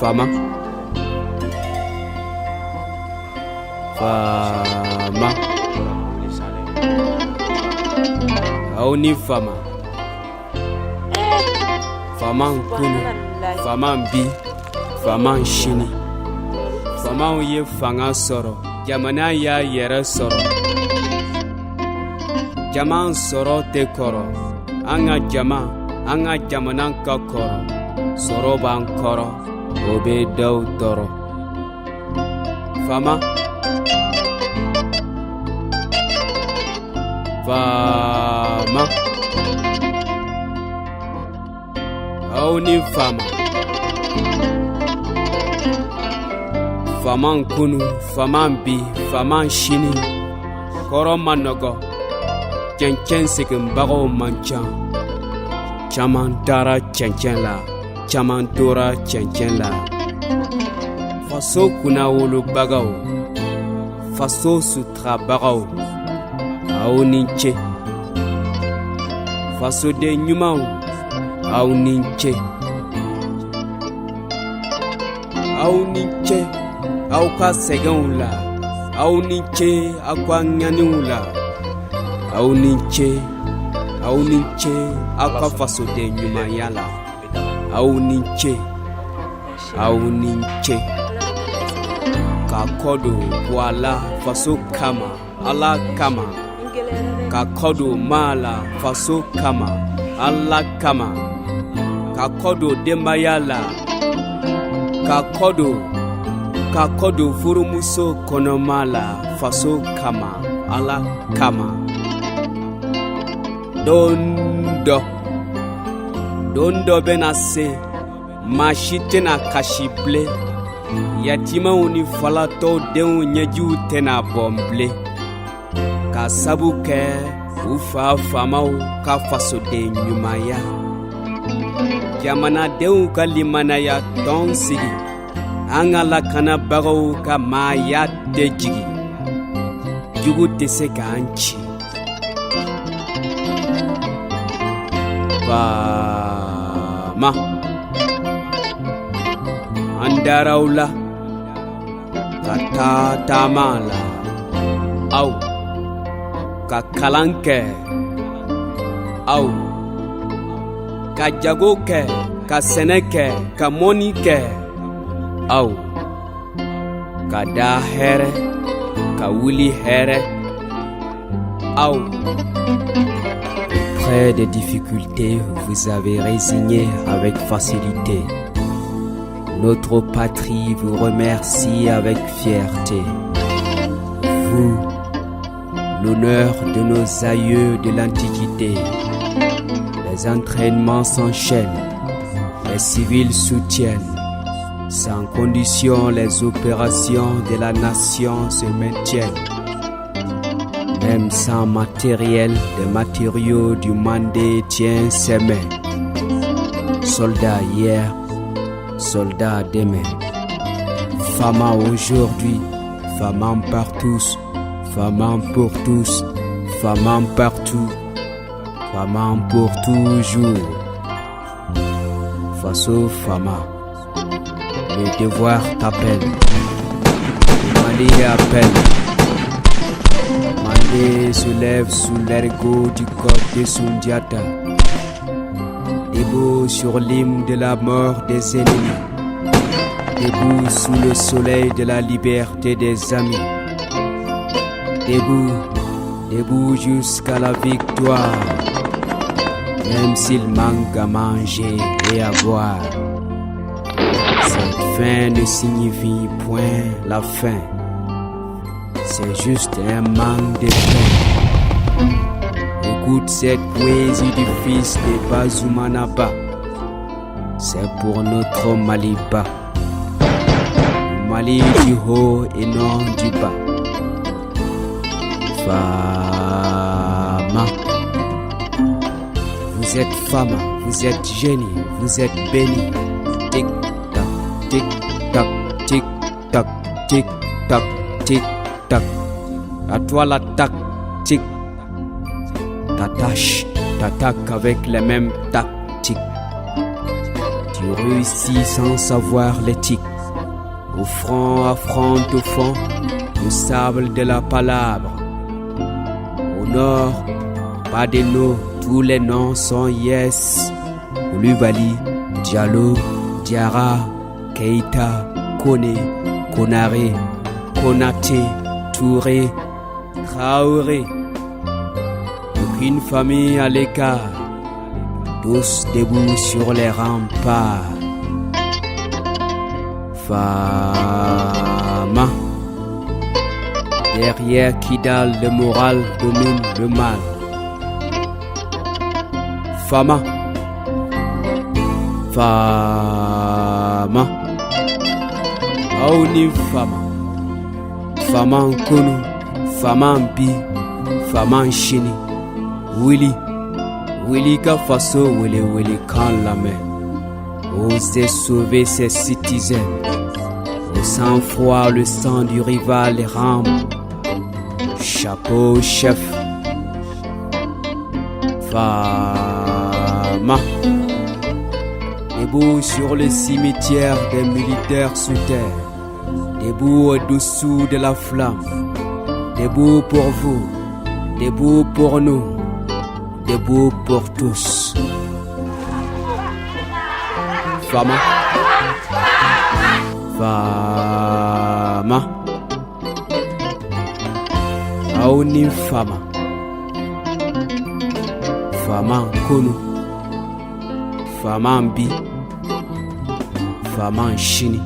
Fama. Fama. Auni fama. Fama nkunu. Fama mbi. Fama nshini. Fama ye fanga soro. Jamana ya yere soro. Jaman soro te koro. Anga jama. Anga jamana ka koro. Soro ban koro. Obe daw toro. Fama. Fama. Auni fama. Fama nkunu, fama mbi, fama nshini. Koro manogo. Chen sigin bago manchan. Chaman dara chen la. Chaman tora chen la. Faso kuna wolo bagao. Faso sutra bagao. Aoninche. Faso de nyumau. Aoninche. Aoninche. Auka segaula. Aoninche akwa nyanula. Aoninche. Aoninche akwa faso de nyumayala. Aoninche. Aoninche. Kakodo wala faso kama. Ala kama. Kakodo mala faso kama. Ala kama. Kakodo demayala. Kakodo furumuso konomala faso kama. Ala kama. Dondo benase. Mashitena kashible. Yatima uni falato deu nyeju tena bomble. Ka sabu ke ufa famau ka faso de nyumaya. Jamana deu ka limana ya tonsigi. Angala kana bagau ka maya dejigi. Jugu tese ka anchi. Fama. Andaraula. Kata mala. Au. Ka kalanke. Au. Ka jagoke. Ka seneke. Ka monike. Au. Ka da here. Ka wuli here. Au. Près des difficultés, vous avez résigné avec facilité. Notre patrie vous remercie avec fierté. Vous, l'honneur de nos aïeux de l'Antiquité. Les entraînements s'enchaînent, les civils soutiennent. Sans condition, les opérations de la nation se maintiennent. Même sans matériel, les matériaux du Mandé tiennent ses mains. Soldats hier, soldats demain. Fama aujourd'hui, fama partout, fama pour tous, fama partout, fama pour toujours. Faso fama, le devoir t'appelle, le Mali appelle. Mandé se lève sous l'ergot du corps de Sundiata. Debout sur l'hymne de la mort des ennemis. Debout sous le soleil de la liberté des amis. Debout, debout jusqu'à la victoire. Même s'il manque à manger et à boire. Cette fin ne signifie point la fin. C'est juste un manque de pain. Écoute cette poésie du fils de Bazoumanaba. C'est pour notre Maliba. Le Mali du haut et non du bas. Fama. Vous êtes femme, vous êtes génie, vous êtes béni. Tic tac, tic tac, tic tac, tic tac, tic tac. À toi la tactique. T'attaches, t'attaques avec les mêmes tactiques. Tu Tu réussis sans savoir l'éthique. Au front affronte au fond le sable de la palabre. Au nord, pas de noms, tous les noms sont yes. Koulibaly, Diallo, Diarra, Keita, Koné, Konaré, Konaté, Touré, Traoré. Aucune famille à l'écart, tous debout sur les remparts. Fama, derrière Kidal, le moral domine le mal. Fama, Fama, Aouni Fama, Fama Nkono, Fama Mpi, Fama Nchini, Willy Kafaso, Willy quand la main. Osez sauver ses citizens. Au sang-froid, le sang du rival rampe. Chapeau chef. Fama. Debout sur le cimetière des militaires sous terre. Debout au-dessous de la flamme. Debout pour vous. Debout pour nous. Debout pour tous. Fama, Fama, Aouni Fama, Fama Nkono, Fama Mbi, Fama Nchini.